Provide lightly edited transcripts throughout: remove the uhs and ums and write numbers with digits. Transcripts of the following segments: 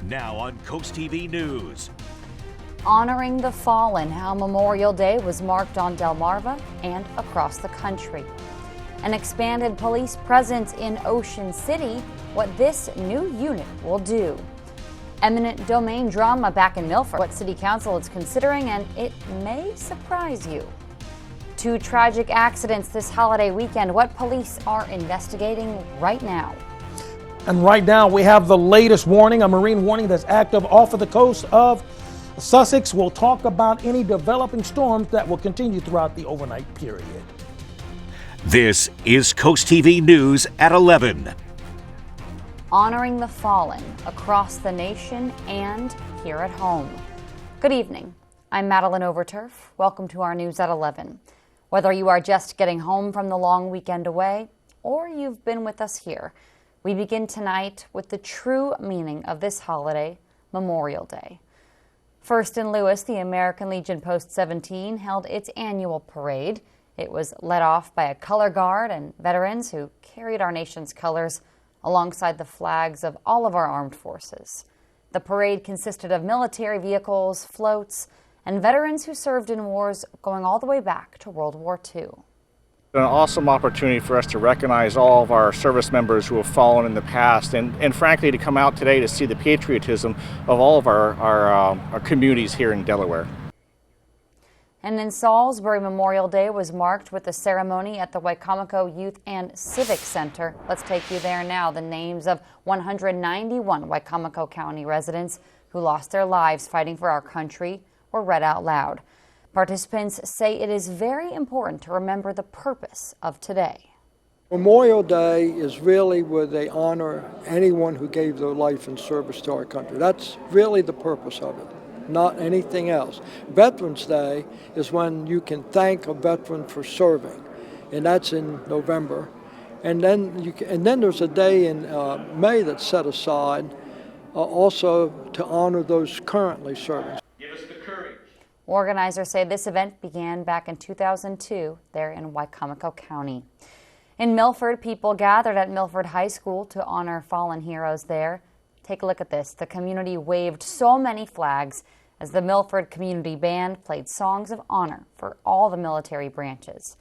Now on CoastTV News. Honoring the fallen, how Memorial Day was marked on Delmarva and across the country. An expanded police presence in Ocean City, what this new unit will do. Eminent domain drama back in Milford, what City Council is considering, and it may surprise you. Two tragic accidents this holiday weekend, what police are investigating right now. And right now we have the latest warning, a marine warning that's active off of the coast of Sussex. We'll talk about any developing storms that will continue throughout the overnight period. This is CoastTV News at 11. Honoring the fallen across the nation and here at home. Good evening. I'm Madeline Overturf. Welcome to our News at 11. Whether you are just getting home from the long weekend away or you've been with us here, we begin tonight with the true meaning of this holiday, Memorial Day. First in Lewis, the American Legion Post 17 held its annual parade. It was led off by a color guard and veterans who carried our nation's colors alongside the flags of all of our armed forces. The parade consisted of military vehicles, floats, and veterans who served in wars going all the way back to World War II. An awesome opportunity for us to recognize all of our service members who have fallen in the past, and frankly to come out today to see the patriotism of all of our communities here in Delaware. And in Salisbury, Memorial Day was marked with a ceremony at the Wicomico Youth and Civic Center. Let's take you there now. The names of 191 Wicomico County residents who lost their lives fighting for our country were read out loud. Participants say it is very important to remember the purpose of today. Memorial Day is really where they honor anyone who gave their life in service to our country. That's really the purpose of it, not anything else. Veterans Day is when you can thank a veteran for serving, and that's in November. And then there's a day in May that's set aside also to honor those currently serving. Organizers say this event began back in 2002 there in Wicomico County. In Milford, people gathered at Milford High School to honor fallen heroes there. Take a look at this. The community waved so many flags as the Milford Community Band played songs of honor for all the military branches.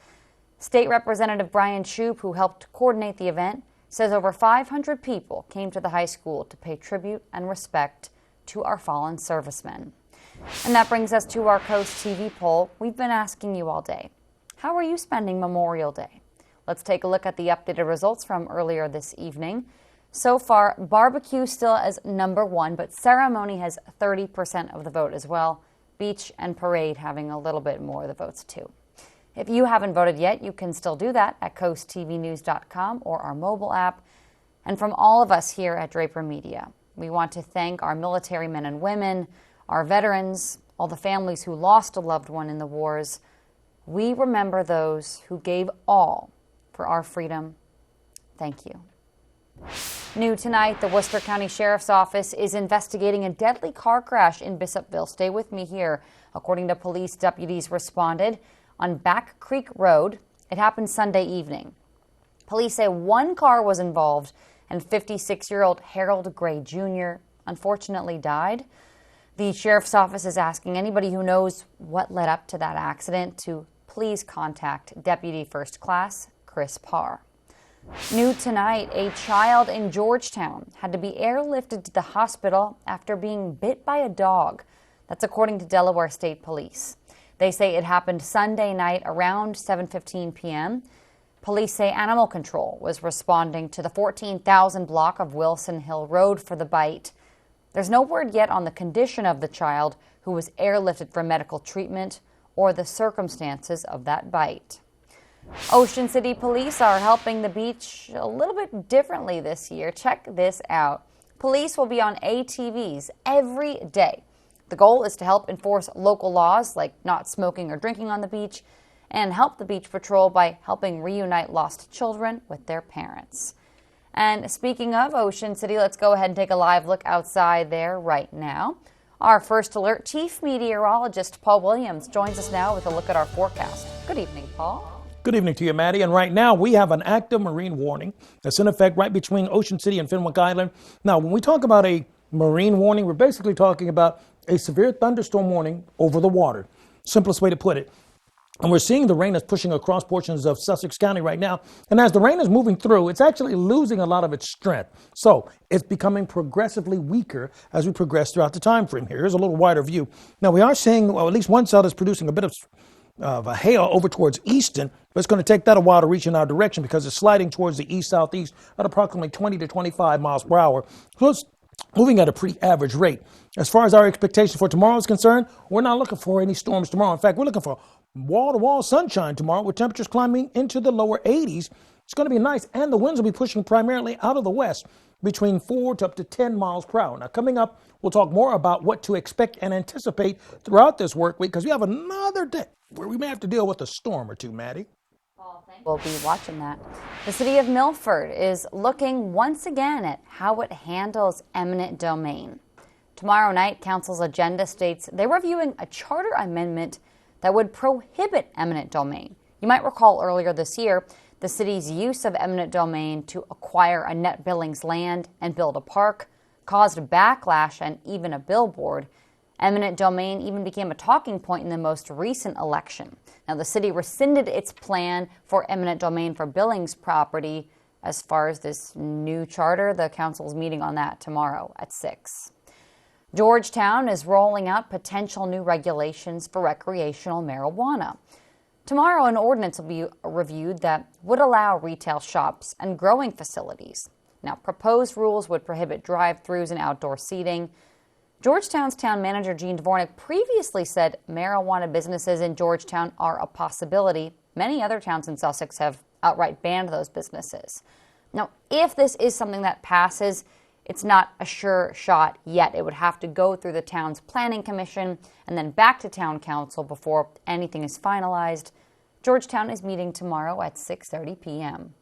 State Representative Brian Shoup, who helped coordinate the event, says over 500 people came to the high school to pay tribute and respect to our fallen servicemen. And that brings us to our Coast TV poll. We've been asking you all day, how are you spending Memorial Day? Let's take a look at the updated results from earlier this evening. So far, barbecue still as number one, but ceremony has 30% of the vote as well. Beach and parade having a little bit more of the votes too. If you haven't voted yet, you can still do that at coasttvnews.com or our mobile app. And from all of us here at Draper Media, we want to thank our military men and women, our veterans, all the families who lost a loved one in the wars. We remember those who gave all for our freedom. Thank you. New tonight, the Worcester County Sheriff's Office is investigating a deadly car crash in Bishopville. Stay with me here. According to police, deputies responded on Back Creek Road. It happened Sunday evening. Police say one car was involved and 56-year-old Harold Gray Jr. unfortunately died. The Sheriff's Office is asking anybody who knows what led up to that accident to please contact Deputy First Class Chris Parr. New tonight, a child in Georgetown had to be airlifted to the hospital after being bit by a dog. That's according to Delaware State Police. They say it happened Sunday night around 7:15 p.m. Police say Animal Control was responding to the 14,000 block of Wilson Hill Road for the bite. There's no word yet on the condition of the child who was airlifted for medical treatment or the circumstances of that bite. Ocean City Police are helping the beach a little bit differently this year. Check this out. Police will be on ATVs every day. The goal is to help enforce local laws like not smoking or drinking on the beach and help the beach patrol by helping reunite lost children with their parents. And speaking of Ocean City, let's go ahead and take a live look outside there right now. Our First Alert Chief Meteorologist Paul Williams joins us now with a look at our forecast. Good evening, Paul. Good evening to you, Maddie. And right now we have an active marine warning that's in effect right between Ocean City and Fenwick Island. Now, when we talk about a marine warning. We're basically talking about a severe thunderstorm warning over the water. Simplest way to put it. And we're seeing the rain is pushing across portions of Sussex County right now. And as the rain is moving through, it's actually losing a lot of its strength. So it's becoming progressively weaker as we progress throughout the time frame here. Here's a little wider view. Now we are seeing, well, at least one cell is producing a bit of a hail over towards Easton, but it's going to take that a while to reach in our direction because it's sliding towards the east-southeast at approximately 20 to 25 miles per hour. So it's moving at a pretty average rate. As far as our expectation for tomorrow is concerned, we're not looking for any storms tomorrow. In fact, we're looking for wall-to-wall sunshine tomorrow with temperatures climbing into the lower 80s. It's going to be nice, and the winds will be pushing primarily out of the west between 4 to up to 10 miles per hour. Now, coming up, we'll talk more about what to expect and anticipate throughout this work week because we have another day where we may have to deal with a storm or two, Maddie. We'll be watching that. The city of Milford is looking once again at how it handles eminent domain. Tomorrow night, council's agenda states they're reviewing a charter amendment that would prohibit eminent domain. You might recall earlier this year, the city's use of eminent domain to acquire Annette Billings land and build a park caused backlash and even a billboard. Eminent domain even became a talking point in the most recent election. Now, the city rescinded its plan for eminent domain for Billings property. As far as this new charter, the council's meeting on that tomorrow at 6. Georgetown is rolling out potential new regulations for recreational marijuana. Tomorrow, an ordinance will be reviewed that would allow retail shops and growing facilities. Now, proposed rules would prohibit drive-thrus and outdoor seating. Georgetown's town manager, Gene Dvornik, previously said marijuana businesses in Georgetown are a possibility. Many other towns in Sussex have outright banned those businesses. Now, if this is something that passes, it's not a sure shot yet. It would have to go through the town's planning commission and then back to town council before anything is finalized. Georgetown is meeting tomorrow at 6:30 p.m.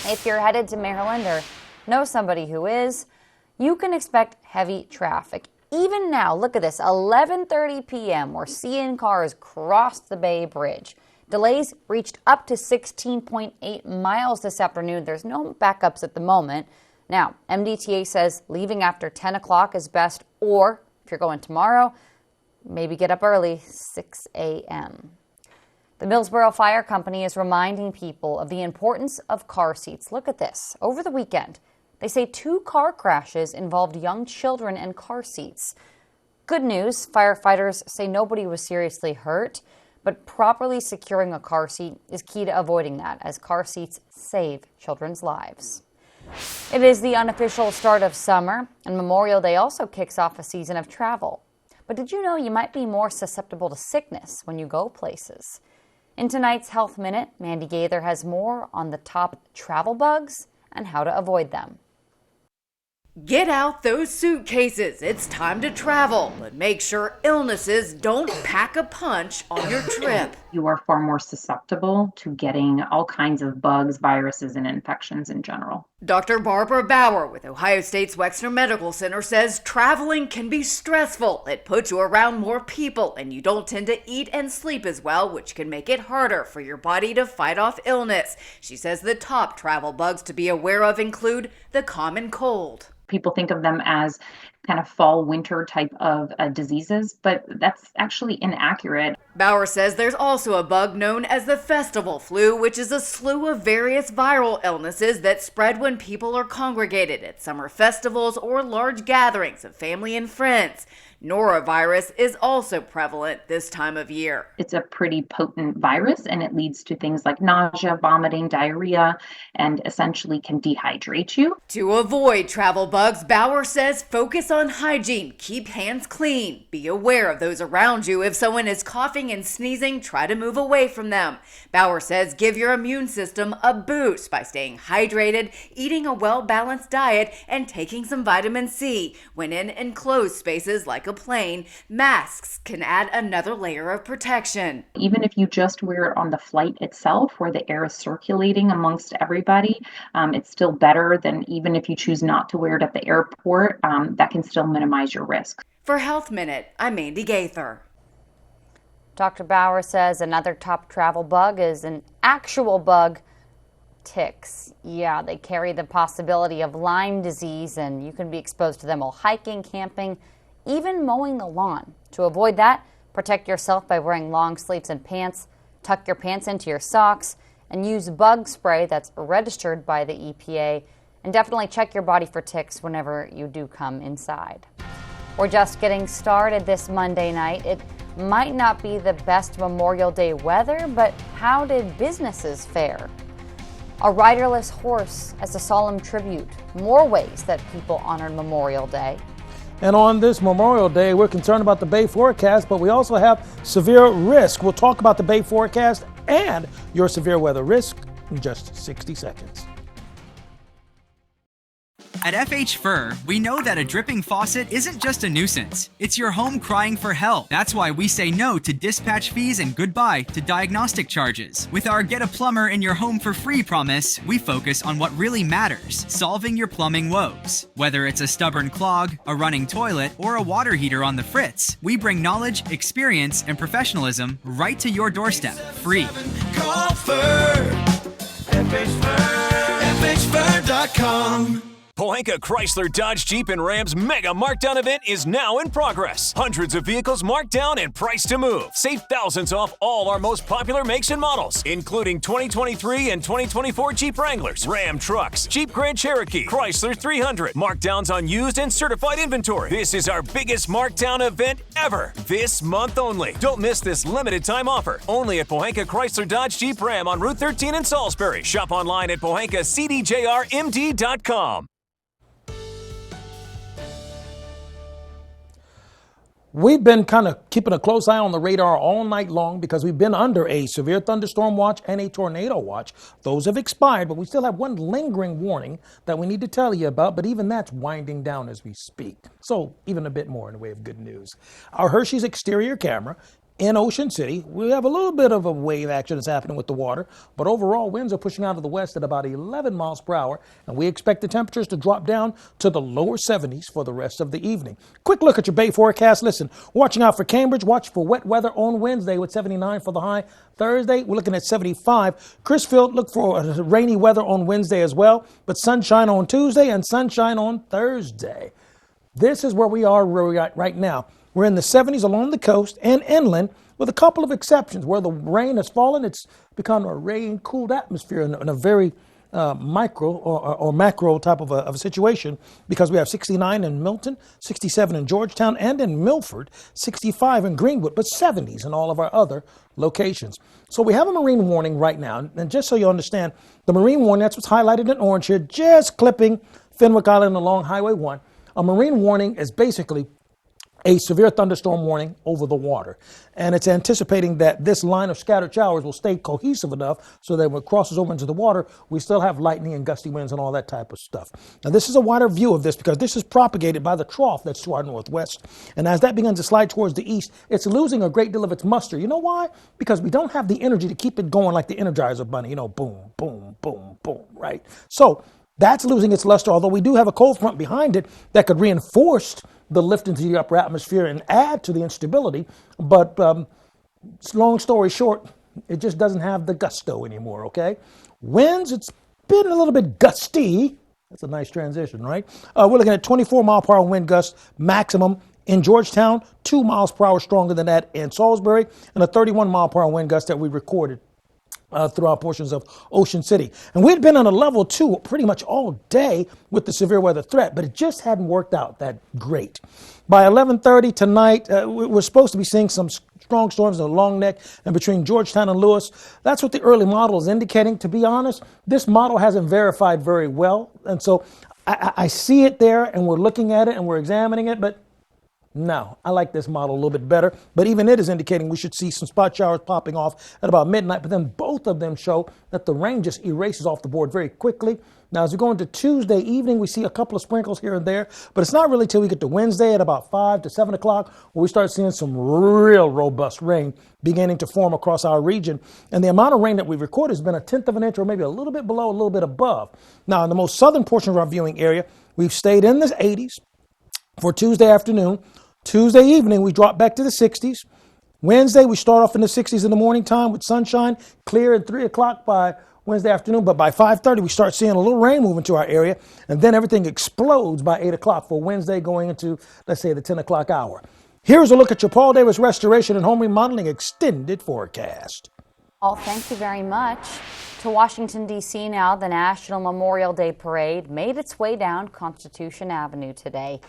If you're headed to Maryland or know somebody who is, you can expect heavy traffic. Even now, look at this, 11:30 p.m., we're seeing cars cross the Bay Bridge. Delays reached up to 16.8 miles this afternoon. There's no backups at the moment. Now, MDTA says leaving after 10 o'clock is best, or if you're going tomorrow, maybe get up early, 6 a.m. The Millsboro Fire Company is reminding people of the importance of car seats. Look at this. Over the weekend, they say 2 car crashes involved young children and car seats. Good news, firefighters say nobody was seriously hurt, but properly securing a car seat is key to avoiding that, as car seats save children's lives. It is the unofficial start of summer, and Memorial Day also kicks off a season of travel. But did you know you might be more susceptible to sickness when you go places? In tonight's Health Minute, Mandy Gaither has more on the top travel bugs and how to avoid them. Get out those suitcases. It's time to travel, but make sure illnesses don't pack a punch on your trip. You are far more susceptible to getting all kinds of bugs, viruses, and infections in general. Dr. Barbara Bauer with Ohio State's Wexner Medical Center says traveling can be stressful. It puts you around more people, and you don't tend to eat and sleep as well, which can make it harder for your body to fight off illness. She says the top travel bugs to be aware of include the common cold. People think of them as kind of fall, winter type of diseases, but that's actually inaccurate. Bauer says there's also a bug known as the festival flu, which is a slew of various viral illnesses that spread when people are congregated at summer festivals or large gatherings of family and friends. Norovirus is also prevalent this time of year. It's a pretty potent virus, and it leads to things like nausea, vomiting, diarrhea, and essentially can dehydrate you. To avoid travel bugs, Bauer says focus on hygiene, keep hands clean, be aware of those around you. If someone is coughing and sneezing, try to move away from them. Bauer says give your immune system a boost by staying hydrated, eating a well-balanced diet, and taking some vitamin C. When in enclosed spaces like a plane, masks can add another layer of protection. Even if you just wear it on the flight itself, where the air is circulating amongst everybody, it's still better than even if you choose not to wear it at the airport. That can still minimize your risk. For Health Minute, I'm Mandy Gaither. Dr. Bauer says another top travel bug is an actual bug Ticks. Yeah, they carry the possibility of Lyme disease, and you can be exposed to them while hiking, camping, even mowing the lawn. To avoid that, protect yourself by wearing long sleeves and pants, tuck your pants into your socks, and use bug spray that's registered by the EPA. And definitely check your body for ticks whenever you do come inside. We're just getting started this Monday night. It might not be the best Memorial Day weather, but how did businesses fare? A riderless horse as a solemn tribute. More ways that people honored Memorial Day. And on this Memorial Day, we're concerned about the Bay forecast, but we also have severe risk. We'll talk about the Bay forecast and your severe weather risk in just 60 seconds. At FH Fur, we know that a dripping faucet isn't just a nuisance. It's your home crying for help. That's why we say no to dispatch fees and goodbye to diagnostic charges. With our Get a Plumber in Your Home for Free promise, we focus on what really matters, solving your plumbing woes. Whether it's a stubborn clog, a running toilet, or a water heater on the fritz, we bring knowledge, experience, and professionalism right to your doorstep, free. Call Fur. FHFur.com. Pohanka Chrysler Dodge Jeep and Ram's Mega Markdown event is now in progress. Hundreds of vehicles marked down and priced to move. Save thousands off all our most popular makes and models, including 2023 and 2024 Jeep Wranglers, Ram trucks, Jeep Grand Cherokee, Chrysler 300. Markdowns on used and certified inventory. This is our biggest markdown event ever. This month only. Don't miss this limited time offer. Only at Pohanka Chrysler Dodge Jeep Ram on Route 13 in Salisbury. Shop online at PohankaCDJRMD.com. We've been kind of keeping a close eye on the radar all night long because we've been under a severe thunderstorm watch and a tornado watch. Those have expired, but we still have one lingering warning that we need to tell you about, but even that's winding down as we speak. So even a bit more in the way of good news. Our Hershey's exterior camera in Ocean City, we have a little bit of a wave action that's happening with the water, but overall winds are pushing out of the west at about 11 miles per hour, and we expect the temperatures to drop down to the lower 70s for the rest of the evening. Quick look at your Bay forecast. Listen, watching out for Cambridge, watch for wet weather on Wednesday with 79 for the high. Thursday, we're looking at 75. Crisfield, look for rainy weather on Wednesday as well, but sunshine on Tuesday and sunshine on Thursday. This is where we are right now. We're in the 70s along the coast and inland, with a couple of exceptions. Where the rain has fallen, it's become a rain-cooled atmosphere in a very micro or macro type of a situation, because we have 69 in Milton, 67 in Georgetown, and in Milford, 65 in Greenwood, but 70s in all of our other locations. So we have a marine warning right now, and just so you understand, the marine warning, that's what's highlighted in orange here, just clipping Fenwick Island along Highway 1. A marine warning is basically a severe thunderstorm warning over the water. And it's anticipating that this line of scattered showers will stay cohesive enough so that when it crosses over into the water, we still have lightning and gusty winds and all that type of stuff. Now, this is a wider view of this because this is propagated by the trough that's to our northwest. And as that begins to slide towards the east, it's losing a great deal of its muster. You know why? Because we don't have the energy to keep it going like the Energizer Bunny, you know, boom, boom, boom, boom, right? So that's losing its luster, although we do have a cold front behind it that could reinforce the lift into the upper atmosphere and add to the instability. But long story short, it just doesn't have the gusto anymore, okay? Winds, it's been a little bit gusty. That's a nice transition, right? We're looking at 24 mile per hour wind gust maximum in Georgetown, 2 miles per hour stronger than that in Salisbury, and a 31 mile per hour wind gust that we recorded throughout portions of Ocean City. And we'd been on a level 2 pretty much all day with the severe weather threat, but it just hadn't worked out that great. By 11:30 tonight, we're supposed to be seeing some strong storms in the Long Neck and between Georgetown and Lewis. That's what the early model is indicating. To be honest, this model hasn't verified very well. And so I see it there, and we're looking at it and we're examining it, but no, I like this model a little bit better, but even it is indicating we should see some spot showers popping off at about midnight, but then both of them show that the rain just erases off the board very quickly. Now, as we go into Tuesday evening, we see a couple of sprinkles here and there, but it's not really till we get to Wednesday at about 5 to 7 o'clock where we start seeing some real robust rain beginning to form across our region. And the amount of rain that we've recorded has been 1/10 of an inch or maybe a little bit below, a little bit above. Now, in the most southern portion of our viewing area, we've stayed in the 80s for Tuesday afternoon. Tuesday evening, we drop back to the 60s. Wednesday, we start off in the 60s in the morning time with sunshine, clear at 3 o'clock by Wednesday afternoon, but by 5:30 we start seeing a little rain move into our area, and then everything explodes by 8 o'clock for Wednesday going into, let's say, the 10 o'clock hour. Here's a look at your Paul Davis Restoration and Home Remodeling extended forecast. Well, thank you very much. To Washington, D.C. now, the National Memorial Day Parade made its way down Constitution Avenue today.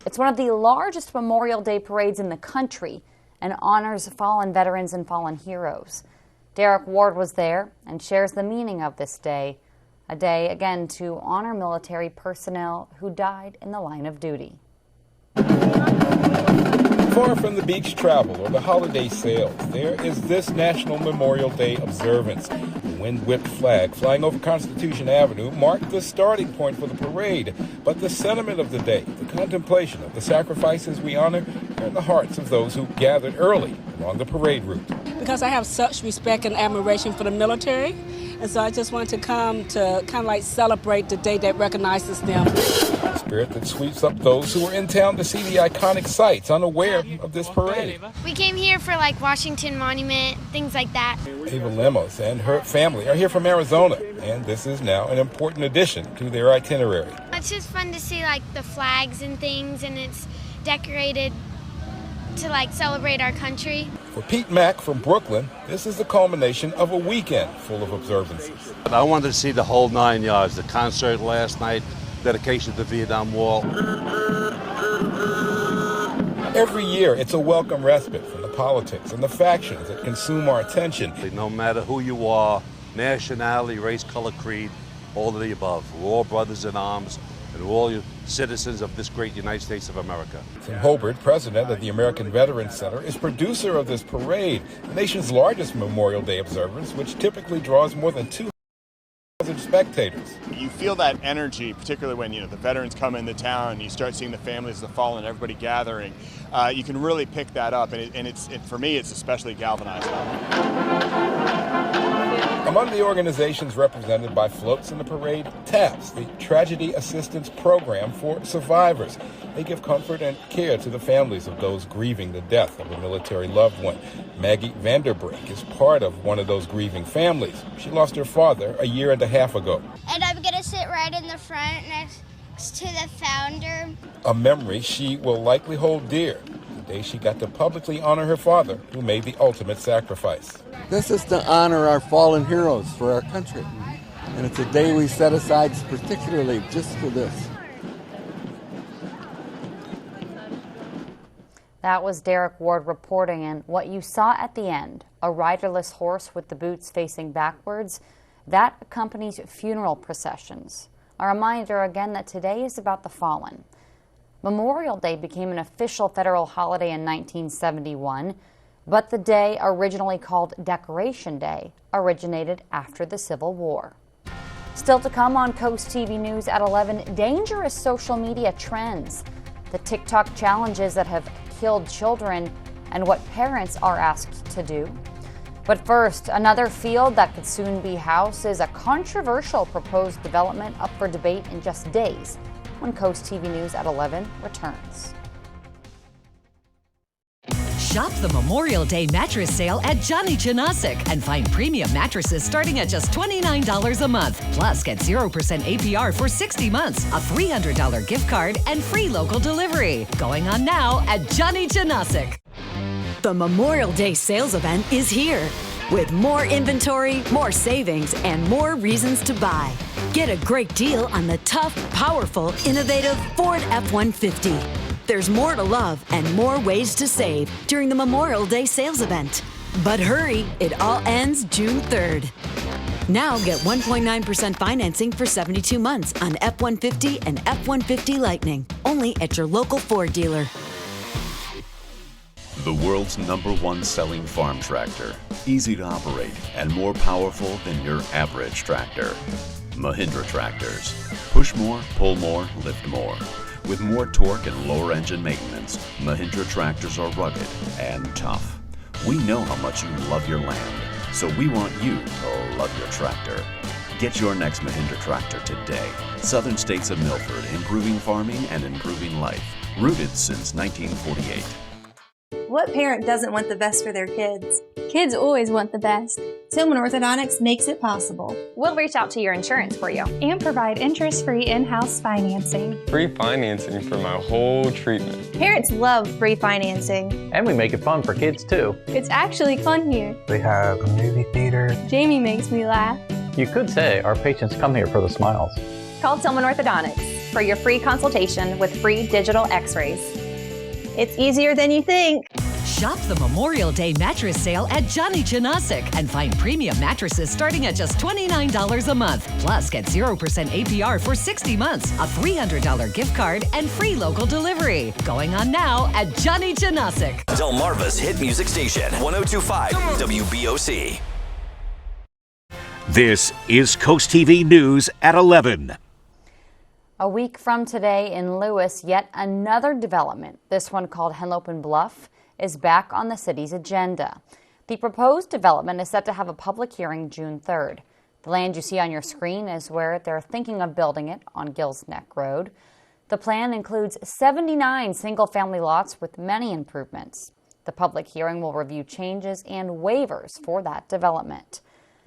It's one of the largest Memorial Day parades in the country and honors fallen veterans and fallen heroes. Derek Ward was there and shares the meaning of this day, a day, again, to honor military personnel who died in the line of duty. Far from the beach travel or the holiday sales, there is this National Memorial Day observance. The wind-whipped flag flying over Constitution Avenue marked the starting point for the parade. But the sentiment of the day, the contemplation of the sacrifices we honor, are in the hearts of those who gathered early along the parade route. Because I have such respect and admiration for the military, and so I just wanted to come to kind of like celebrate the day that recognizes them. A spirit that sweeps up those who are in town to see the iconic sights, unaware of this parade. We came here for like Washington Monument, things like that. Ava Lemos and her family are here from Arizona, and this is now an important addition to their itinerary. It's just fun to see like the flags and things, and it's decorated to like celebrate our country. For Pete Mack from Brooklyn, this is the culmination of a weekend full of observances. I wanted to see the whole 9 yards, the concert last night, dedication to the Vietnam War. Every year, it's a welcome respite from the politics and the factions that consume our attention. No matter who you are, nationality, race, color, creed, all of the above. We're all brothers in arms, and we're all citizens of this great United States of America. Tim Hobart, president of the American Veterans Center, is producer of this parade, the nation's largest Memorial Day observance, which typically draws more than 200,000 spectators. You feel that energy, particularly when the veterans come into town and you start seeing the families of the fallen, everybody gathering. You can really pick that up, and for me, it's especially galvanizing. Among the organizations represented by floats in the parade, TAPS, the Tragedy Assistance Program for Survivors. They give comfort and care to the families of those grieving the death of a military loved one. Maggie Vanderbrink is part of one of those grieving families. She lost her father a year and a half ago. And I'm going to sit right in the front next to the founder. A memory she will likely hold dear. The day she got to publicly honor her father, who made the ultimate sacrifice. This is to honor our fallen heroes for our country. And it's a day we set aside particularly just for this. That was Derek Ward reporting, and what you saw at the end, a riderless horse with the boots facing backwards, that accompanies funeral processions. A reminder again that today is about the fallen. Memorial Day became an official federal holiday in 1971, but the day, originally called Decoration Day, originated after the Civil War. Still to come on Coast TV News at 11, dangerous social media trends, the TikTok challenges that have killed children, and what parents are asked to do. But first, another field that could soon be houses, a controversial proposed development up for debate in just days when Coast TV News at 11 returns. Shop the Memorial Day mattress sale at Johnny Janasic and find premium mattresses starting at just $29 a month. Plus, get 0% APR for 60 months, a $300 gift card, and free local delivery. Going on now at Johnny Janasic. The Memorial Day sales event is here with more inventory, more savings, and more reasons to buy. Get a great deal on the tough, powerful, innovative Ford F-150. There's more to love and more ways to save during the Memorial Day sales event. But hurry, it all ends June 3rd. Now get 1.9% financing for 72 months on F-150 and F-150 Lightning, only at your local Ford dealer. The world's #1 selling farm tractor. Easy to operate and more powerful than your average tractor. Mahindra tractors. Push more, pull more, lift more. With more torque and lower engine maintenance, Mahindra tractors are rugged and tough. We know how much you love your land, so we want you to love your tractor. Get your next Mahindra tractor today. Southern States of Milford, improving farming and improving life. Rooted since 1948. What parent doesn't want the best for their kids? Kids always want the best. Tillman Orthodontics makes it possible. We'll reach out to your insurance for you And provide interest-free in-house financing. Free financing for my whole treatment. Parents love free financing. And we make it fun for kids too. It's actually fun here. We have a movie theater. Jamie makes me laugh. You could say our patients come here for the smiles. Call Tillman Orthodontics for your free consultation with free digital x-rays. It's easier than you think. Shop the Memorial Day mattress sale at Johnny Chinassic and find premium mattresses starting at just $29 a month. Plus, get 0% APR for 60 months, a $300 gift card, and free local delivery. Going on now at Johnny Chinassic. Delmarva's hit music station, 102.5 WBOC. This is Coast TV News at 11. A week from today in Lewis, yet another development, this one called Henlopen Bluff, is back on the city's agenda. The proposed development is set to have a public hearing June 3rd. The land you see on your screen is where they're thinking of building it on Gills Neck Road. The plan includes 79 single-family lots with many improvements. The public hearing will review changes and waivers for that development.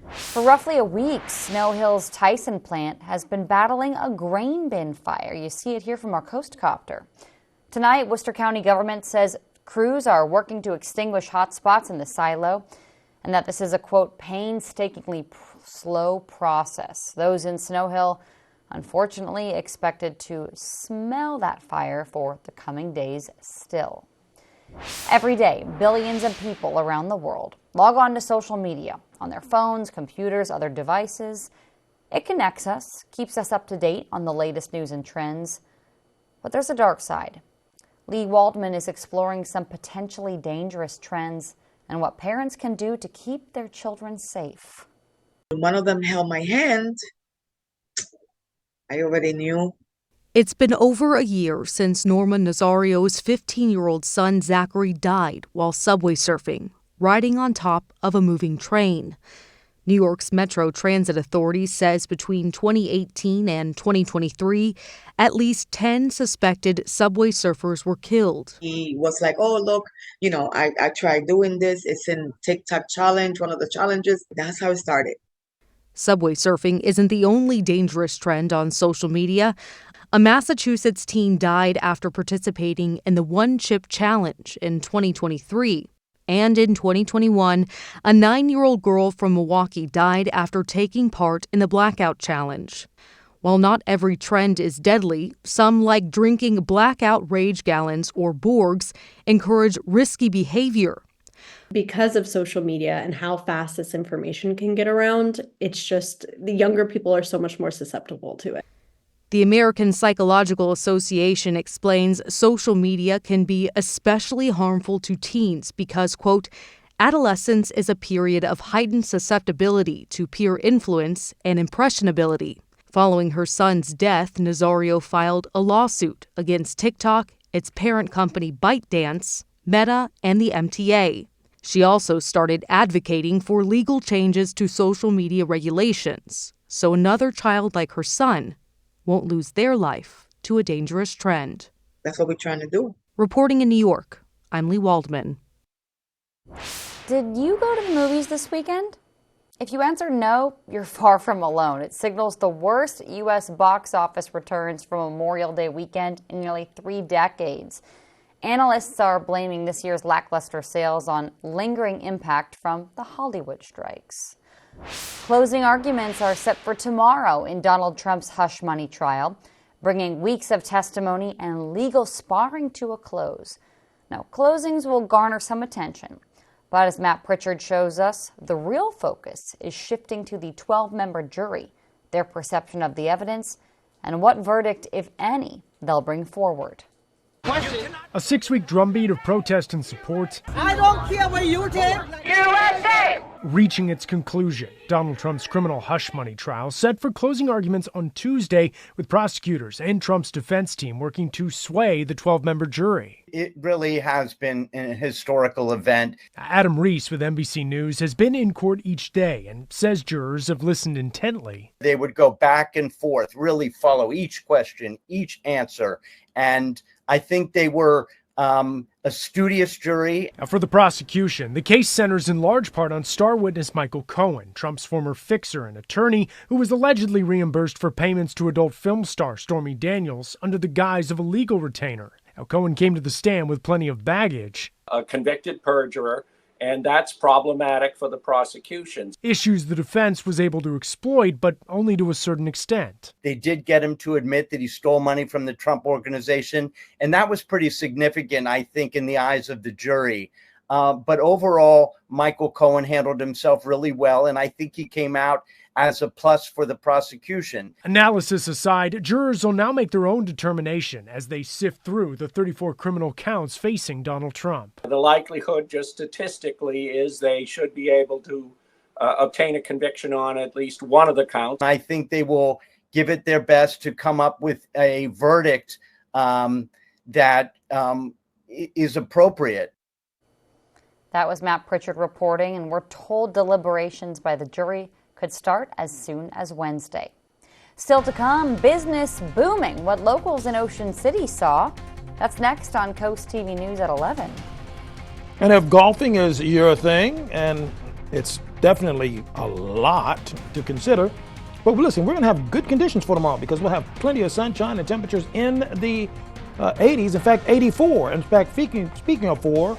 For roughly a week, Snow Hill's Tyson plant has been battling a grain bin fire. You see it here from our Coast Copter. Tonight, Worcester County government says crews are working to extinguish hot spots in the silo and that this is a, quote, painstakingly slow process. Those in Snow Hill, unfortunately, expected to smell that fire for the coming days still. Every day, billions of people around the world log on to social media on their phones, computers, other devices. It connects us, keeps us up to date on the latest news and trends. But there's a dark side. Lee Waldman is exploring some potentially dangerous trends and what parents can do to keep their children safe. One of them held my hand. I already knew. It's been over a year since Norma Nazario's 15-year-old son Zachary died while subway surfing, riding on top of a moving train. New York's Metro Transit Authority says between 2018 and 2023, at least 10 suspected subway surfers were killed. He was like, oh, look, I tried doing this. It's in TikTok challenge, one of the challenges. That's how it started. Subway surfing isn't the only dangerous trend on social media. A Massachusetts teen died after participating in the One Chip Challenge in 2023. And in 2021, a 9-year-old girl from Milwaukee died after taking part in the Blackout Challenge. While not every trend is deadly, some, like drinking blackout rage gallons or Borgs, encourage risky behavior. Because of social media and how fast this information can get around, it's just the younger people are so much more susceptible to it. The American Psychological Association explains social media can be especially harmful to teens because, quote, adolescence is a period of heightened susceptibility to peer influence and impressionability. Following her son's death, Nazario filed a lawsuit against TikTok, its parent company ByteDance, Meta, and the MTA. She also started advocating for legal changes to social media regulations, so another child like her son won't lose their life to a dangerous trend. That's what we're trying to do. Reporting in New York, I'm Lee Waldman. Did you go to the movies this weekend? If you answered no, you're far from alone. It signals the worst U.S. box office returns for Memorial Day weekend in nearly 3 decades. Analysts are blaming this year's lackluster sales on lingering impact from the Hollywood strikes. Closing arguments are set for tomorrow in Donald Trump's hush money trial, bringing weeks of testimony and legal sparring to a close. Now, closings will garner some attention, but as Matt Pritchard shows us, the real focus is shifting to the 12-member jury, their perception of the evidence, and what verdict, if any, they'll bring forward. A 6-week drumbeat of protest and support. I don't care what you did. USA! Reaching its conclusion, Donald Trump's criminal hush money trial set for closing arguments on Tuesday with prosecutors and Trump's defense team working to sway the 12-member jury. It really has been an historical event. Adam Reese with NBC News has been in court each day and says jurors have listened intently. They would go back and forth, really follow each question, each answer, and I think they were a studious jury. Now, for the prosecution, the case centers in large part on star witness Michael Cohen, Trump's former fixer and attorney, who was allegedly reimbursed for payments to adult film star Stormy Daniels under the guise of a legal retainer. Now, Cohen came to the stand with plenty of baggage. A convicted perjurer, and that's problematic for the prosecution. Issues the defense was able to exploit, but only to a certain extent. They did get him to admit that he stole money from the Trump organization, and that was pretty significant, I think, in the eyes of the jury. But overall, Michael Cohen handled himself really well, and I think he came out as a plus for the prosecution. Analysis aside, jurors will now make their own determination as they sift through the 34 criminal counts facing Donald Trump. The likelihood, just statistically, is they should be able to obtain a conviction on at least one of the counts. I think they will give it their best to come up with a verdict that is appropriate. That was Matt Pritchard reporting, and we're told deliberations by the jury could start as soon as Wednesday. Still to come, business booming, what locals in Ocean City saw. That's next on Coast TV News at 11. And if golfing is your thing, and it's definitely a lot to consider, but listen, we're going to have good conditions for tomorrow because we'll have plenty of sunshine and temperatures in the 80s, in fact 84. In fact, speaking of four.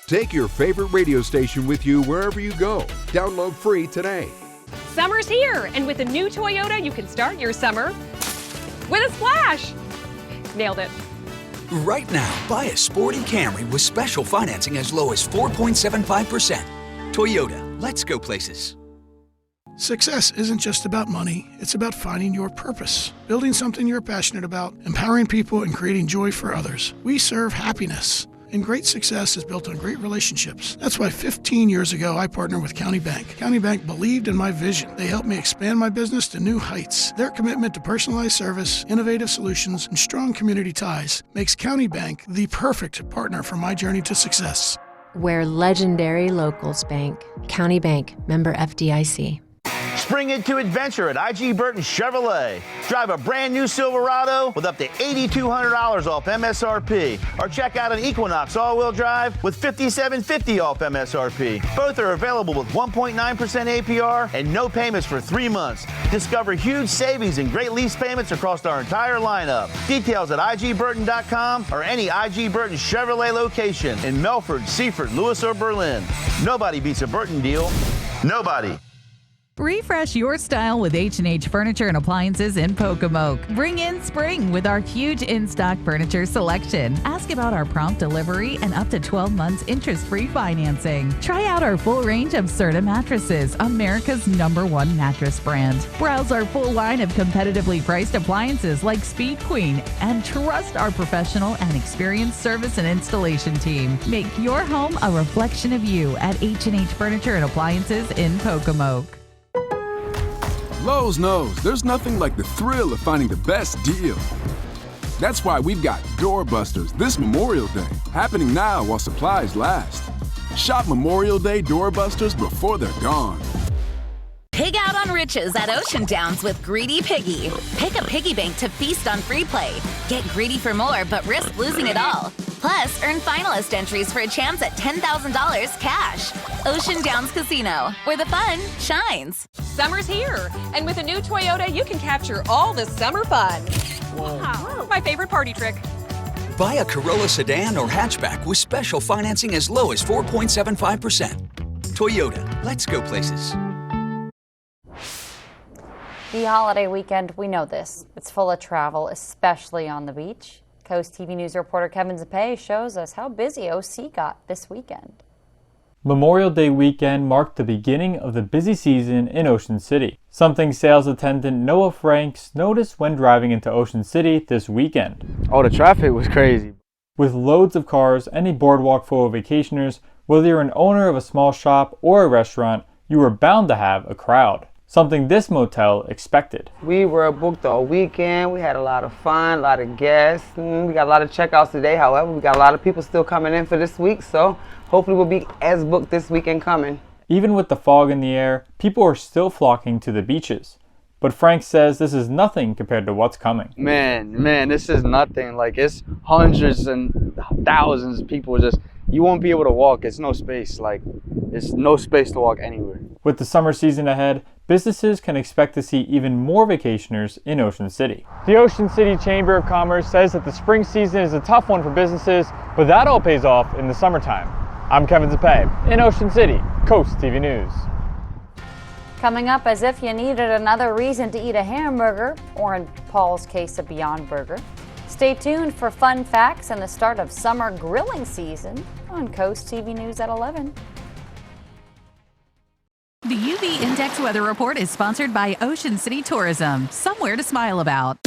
Take your favorite radio station with you wherever you go. Download free today. Summer's here, and with a new Toyota, you can start your summer with a splash. Nailed it. Right now, buy a sporty Camry with special financing as low as 4.75%. Toyota, let's go places. Success isn't just about money, it's about finding your purpose, building something you're passionate about, empowering people, and creating joy for others. We serve happiness. And great success is built on great relationships. That's why 15 years ago, I partnered with County Bank. County Bank believed in my vision. They helped me expand my business to new heights. Their commitment to personalized service, innovative solutions, and strong community ties makes County Bank the perfect partner for my journey to success. Where legendary locals bank. County Bank, member FDIC. Spring into adventure at IG Burton Chevrolet. Drive a brand new Silverado with up to $8,200 off MSRP. Or check out an Equinox all-wheel drive with $5,750 off MSRP. Both are available with 1.9% APR and no payments for 3 months. Discover huge savings and great lease payments across our entire lineup. Details at igburton.com or any IG Burton Chevrolet location in Melford, Seaford, Lewis, or Berlin. Nobody beats a Burton deal. Nobody. Refresh your style with H&H Furniture and Appliances in Pocomoke. Bring in spring with our huge in-stock furniture selection. Ask about our prompt delivery and up to 12 months interest-free financing. Try out our full range of Serta mattresses, America's #1 mattress brand. Browse our full line of competitively priced appliances like Speed Queen and trust our professional and experienced service and installation team. Make your home a reflection of you at H&H Furniture and Appliances in Pocomoke. Lowe's knows there's nothing like the thrill of finding the best deal. That's why we've got Doorbusters this Memorial Day, happening now while supplies last. Shop Memorial Day Doorbusters before they're gone. Pig out on riches at Ocean Downs with Greedy Piggy. Pick a piggy bank to feast on free play. Get greedy for more, but risk losing it all. Plus, earn finalist entries for a chance at $10,000 cash. Ocean Downs Casino, where the fun shines. Summer's here, and with a new Toyota, you can capture all the summer fun. Wow, my favorite party trick. Buy a Corolla sedan or hatchback with special financing as low as 4.75%. Toyota, let's go places. The holiday weekend, we know this. It's full of travel, especially on the beach. Coast TV News reporter Kevin Zapay shows us how busy OC got this weekend. Memorial Day weekend marked the beginning of the busy season in Ocean City, something sales attendant Noah Franks noticed when driving into Ocean City this weekend. Oh, the traffic was crazy. With loads of cars and a boardwalk full of vacationers, whether you're an owner of a small shop or a restaurant, you were bound to have a crowd. Something this motel expected. We were booked all weekend. We had a lot of fun, a lot of guests. We got a lot of checkouts today. However, we got a lot of people still coming in for this week, so hopefully we'll be as booked this weekend coming. Even with the fog in the air, people are still flocking to the beaches. but Frank says this is nothing compared to what's coming. Man, this is nothing. Like, it's hundreds and thousands of people just, you won't be able to walk. It's no space. Like, there's no space to walk anywhere. With the summer season ahead, businesses can expect to see even more vacationers in Ocean City. The Ocean City Chamber of Commerce says that the spring season is a tough one for businesses, but that all pays off in the summertime. I'm Kevin Zepay in Ocean City, Coast TV News. Coming up, as if you needed another reason to eat a hamburger, or in Paul's case, a Beyond Burger. Stay tuned for fun facts and the start of summer grilling season on Coast TV News at 11. The UV Index Weather Report is sponsored by Ocean City Tourism. Somewhere to smile about.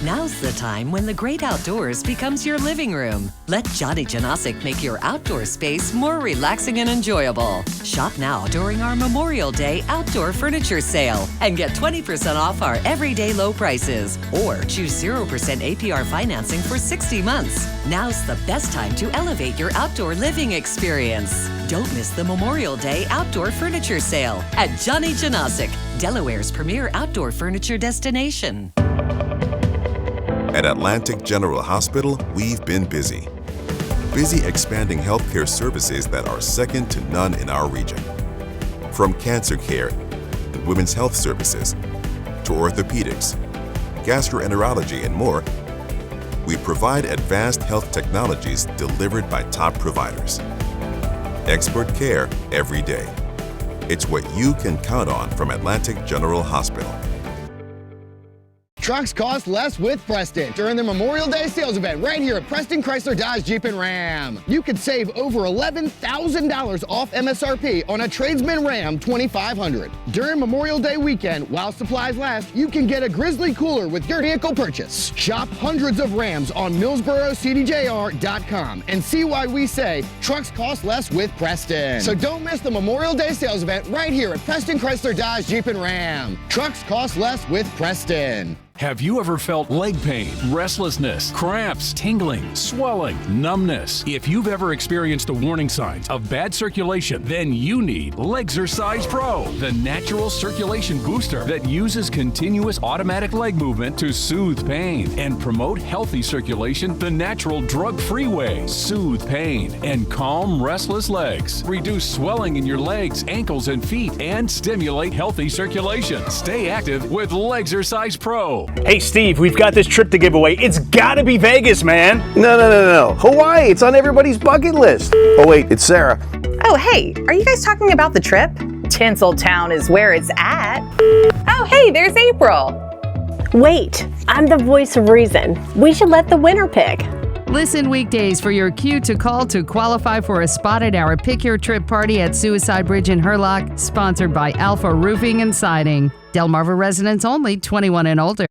Now's the time when the great outdoors becomes your living room. Let Johnny Janosic make your outdoor space more relaxing and enjoyable. Shop now during our Memorial Day outdoor furniture sale and get 20% off our everyday low prices. Or choose 0% APR financing for 60 months. Now's the best time to elevate your outdoor living experience. Don't miss the Memorial Day outdoor furniture sale at Johnny Janosic, Delaware's premier outdoor furniture destination. At Atlantic General Hospital, we've been busy. Busy expanding healthcare services that are second to none in our region. From cancer care and women's health services to orthopedics, gastroenterology, and more, we provide advanced health technologies delivered by top providers. Expert care every day. It's what you can count on from Atlantic General Hospital. Trucks cost less with Preston during the Memorial Day sales event right here at Preston Chrysler Dodge Jeep and Ram. You could save over $11,000 off MSRP on a Tradesman Ram 2500. During Memorial Day weekend, while supplies last, you can get a Grizzly cooler with your vehicle purchase. Shop hundreds of Rams on MillsboroCDJR.com and see why we say trucks cost less with Preston. So don't miss the Memorial Day sales event right here at Preston Chrysler Dodge Jeep and Ram. Trucks cost less with Preston. Have you ever felt leg pain, restlessness, cramps, tingling, swelling, numbness? If you've ever experienced the warning signs of bad circulation, then you need Legzercise Pro, the natural circulation booster that uses continuous automatic leg movement to soothe pain and promote healthy circulation the natural drug-free way. Soothe pain and calm restless legs. Reduce swelling in your legs, ankles, and feet, and stimulate healthy circulation. Stay active with Legzercise Pro. Hey Steve, we've got this trip to give away. It's gotta be Vegas, man. No. Hawaii, it's on everybody's bucket list. Oh wait, it's Sarah. Oh hey, are you guys talking about the trip? Tinseltown is where it's at. Oh hey, there's April. Wait, I'm the voice of reason. We should let the winner pick. Listen weekdays for your cue to call to qualify for a spot at our Pick Your Trip party at Suicide Bridge in Hurlock, sponsored by Alpha Roofing and Siding. Delmarva residents only, 21 and older.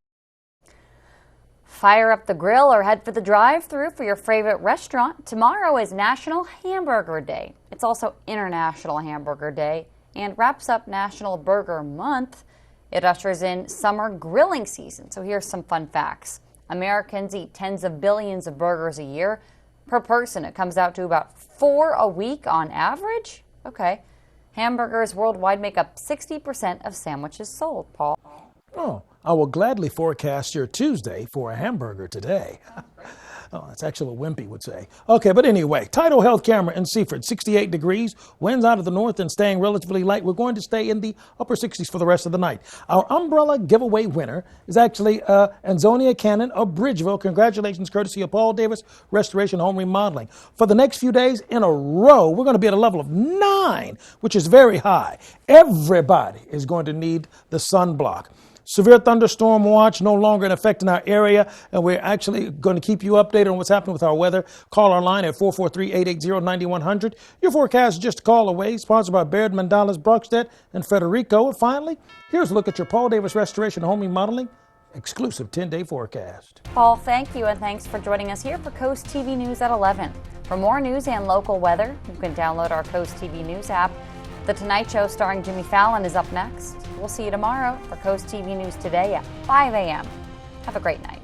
Fire up the grill or head for the drive-thru for your favorite restaurant. Tomorrow is National Hamburger Day. It's also International Hamburger Day and wraps up National Burger Month. It ushers in summer grilling season. So here's some fun facts. Americans eat tens of billions of burgers a year. Per person, it comes out to about 4 a week on average. Okay. Hamburgers worldwide make up 60% of sandwiches sold. Paul? Oh, I will gladly forecast your Tuesday for a hamburger today. Oh, that's actually what Wimpy would say. Okay, but anyway, Tidal Health Camera in Seaford, 68 degrees, winds out of the north and staying relatively light. We're going to stay in the upper 60s for the rest of the night. Our umbrella giveaway winner is actually Anzonia Cannon of Bridgeville. Congratulations, courtesy of Paul Davis Restoration Home Remodeling. For the next few days in a row, we're going to be at a level of 9, which is very high. Everybody is going to need the sunblock. Severe thunderstorm watch no longer in effect in our area, and we're actually going to keep you updated on what's happening with our weather. Call our line at 443-880-9100. Your forecast is just a call away, sponsored by Baird, Mandela's, Brockstedt, and Federico. And finally, here's a look at your Paul Davis Restoration Home Remodeling exclusive 10-day forecast. Paul, thank you, and thanks for joining us here for Coast TV News at 11. For more news and local weather, you can download our Coast TV News app. The Tonight Show starring Jimmy Fallon is up next. We'll see you tomorrow for Coast TV News Today at 5 a.m. Have a great night.